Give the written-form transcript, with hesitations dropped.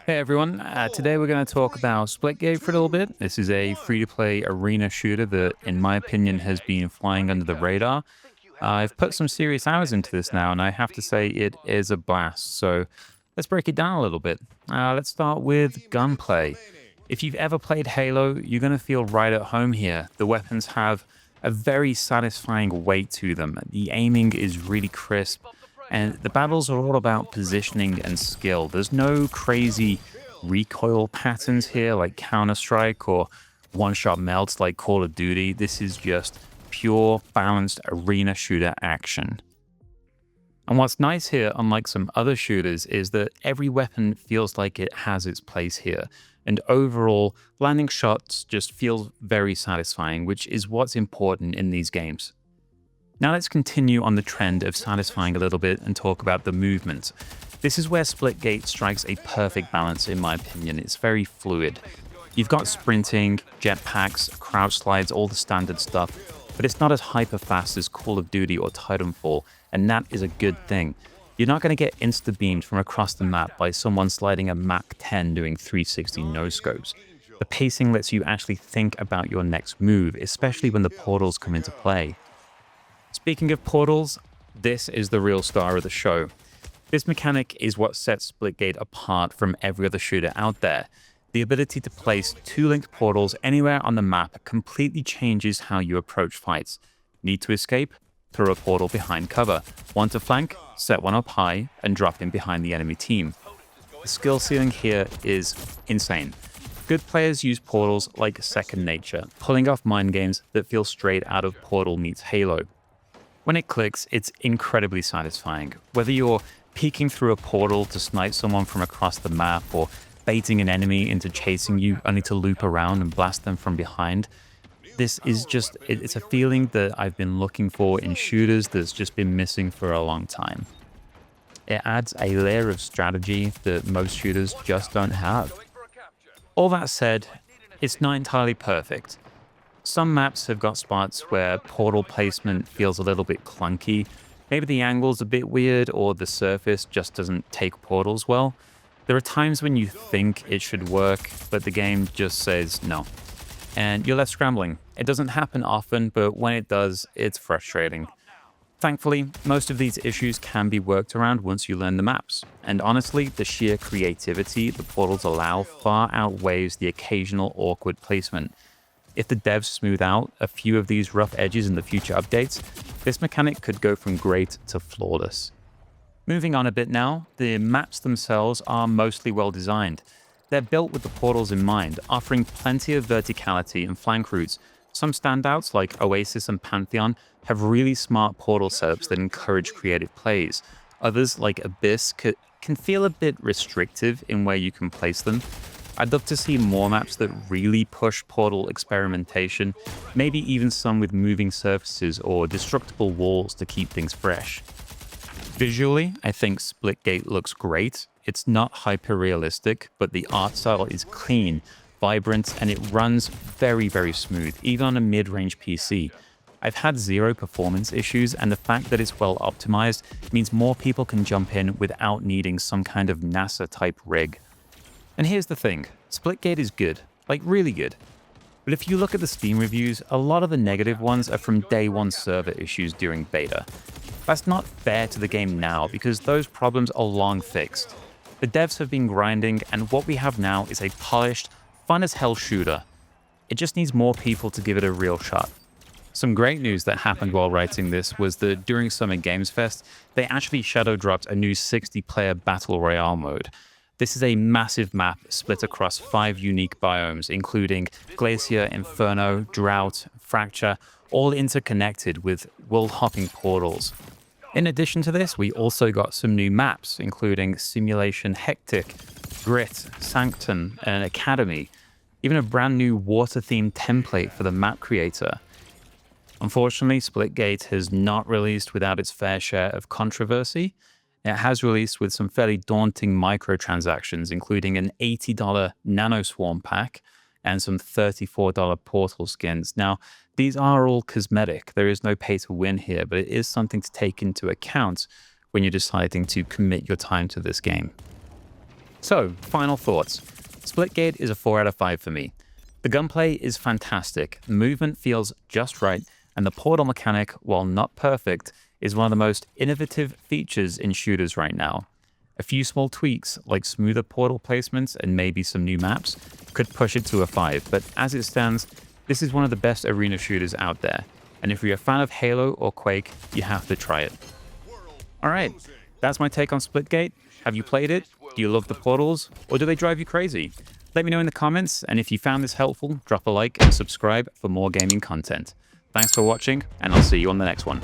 Hey everyone, today we're going to talk about Splitgate for a little bit. This is a free-to-play arena shooter that, in my opinion, has been flying under the radar. I've put some serious hours into this now, and I have to say it is a blast. So let's break it down a little bit. Let's start with gunplay. If you've ever played Halo, you're going to feel right at home here. The weapons have a very satisfying weight to them. The aiming is really crisp, and the battles are all about positioning and skill. There's no crazy recoil patterns here like Counter-Strike or one-shot melts like Call of Duty. This is just pure, balanced arena shooter action. And what's nice here, unlike some other shooters, is that every weapon feels like it has its place here. And overall, landing shots just feel very satisfying, which is what's important in these games. Now let's continue on the trend of satisfying a little bit and talk about the movement. This is where Splitgate strikes a perfect balance in my opinion. It's very fluid. You've got sprinting, jetpacks, crouch slides, all the standard stuff, but it's not as hyper fast as Call of Duty or Titanfall, and that is a good thing. You're not going to get insta-beamed from across the map by someone sliding a Mach 10 doing 360 no-scopes. The pacing lets you actually think about your next move, especially when the portals come into play. Speaking of portals, this is the real star of the show. This mechanic is what sets Splitgate apart from every other shooter out there. The ability to place two linked portals anywhere on the map completely changes how you approach fights. Need to escape? Throw a portal behind cover. Want to flank? Set one up high and drop in behind the enemy team. The skill ceiling here is insane. Good players use portals like second nature, pulling off mind games that feel straight out of Portal meets Halo. When it clicks, it's incredibly satisfying. Whether you're peeking through a portal to snipe someone from across the map or baiting an enemy into chasing you only to loop around and blast them from behind, this is just, it's a feeling that I've been looking for in shooters that's just been missing for a long time. It adds a layer of strategy that most shooters just don't have. All that said, it's not entirely perfect. Some maps have got spots where portal placement feels a little bit clunky. Maybe the angle's a bit weird or the surface just doesn't take portals well. There are times when you think it should work, but the game just says no. And you're left scrambling. It doesn't happen often, but when it does, it's frustrating. Thankfully, most of these issues can be worked around once you learn the maps. And honestly, the sheer creativity the portals allow far outweighs the occasional awkward placement. If the devs smooth out a few of these rough edges in the future updates, this mechanic could go from great to flawless. Moving on a bit now, the maps themselves are mostly well designed. They're built with the portals in mind, offering plenty of verticality and flank routes. Some standouts like Oasis and Pantheon have really smart portal setups that encourage creative plays. Others like Abyss can feel a bit restrictive in where you can place them. I'd love to see more maps that really push portal experimentation, maybe even some with moving surfaces or destructible walls to keep things fresh. Visually, I think Splitgate looks great. It's not hyper-realistic, but the art style is clean, vibrant, and it runs very, very smooth, even on a mid-range PC. I've had zero performance issues, and the fact that it's well optimized means more people can jump in without needing some kind of NASA-type rig. And here's the thing, Splitgate is good, like really good. But if you look at the Steam reviews, a lot of the negative ones are from day one server issues during beta. That's not fair to the game now because those problems are long fixed. The devs have been grinding and what we have now is a polished, fun as hell shooter. It just needs more people to give it a real shot. Some great news that happened while writing this was that during Summer Games Fest, they actually shadow dropped a new 60-player Battle Royale mode. This is a massive map split across 5 unique biomes, including Glacier, Inferno, Drought, Fracture, all interconnected with world-hopping portals. In addition to this, we also got some new maps, including Simulation Hectic, Grit, Sanctum, and Academy, even a brand new water-themed template for the map creator. Unfortunately, Splitgate has not released without its fair share of controversy. It has released with some fairly daunting microtransactions, including an $80 Nanoswarm pack and some $34 Portal skins. Now, these are all cosmetic. There is no pay to win here, but it is something to take into account when you're deciding to commit your time to this game. So, final thoughts. Splitgate is a 4 out of 5 for me. The gunplay is fantastic, the movement feels just right, and the portal mechanic, while not perfect, is one of the most innovative features in shooters right now. A few small tweaks, like smoother portal placements and maybe some new maps, could push it to a 5, but as it stands, this is one of the best arena shooters out there. And if you're a fan of Halo or Quake, you have to try it. Alright, that's my take on Splitgate. Have you played it? Do you love the portals? Or do they drive you crazy? Let me know in the comments, and if you found this helpful, drop a like and subscribe for more gaming content. Thanks for watching, and I'll see you on the next one.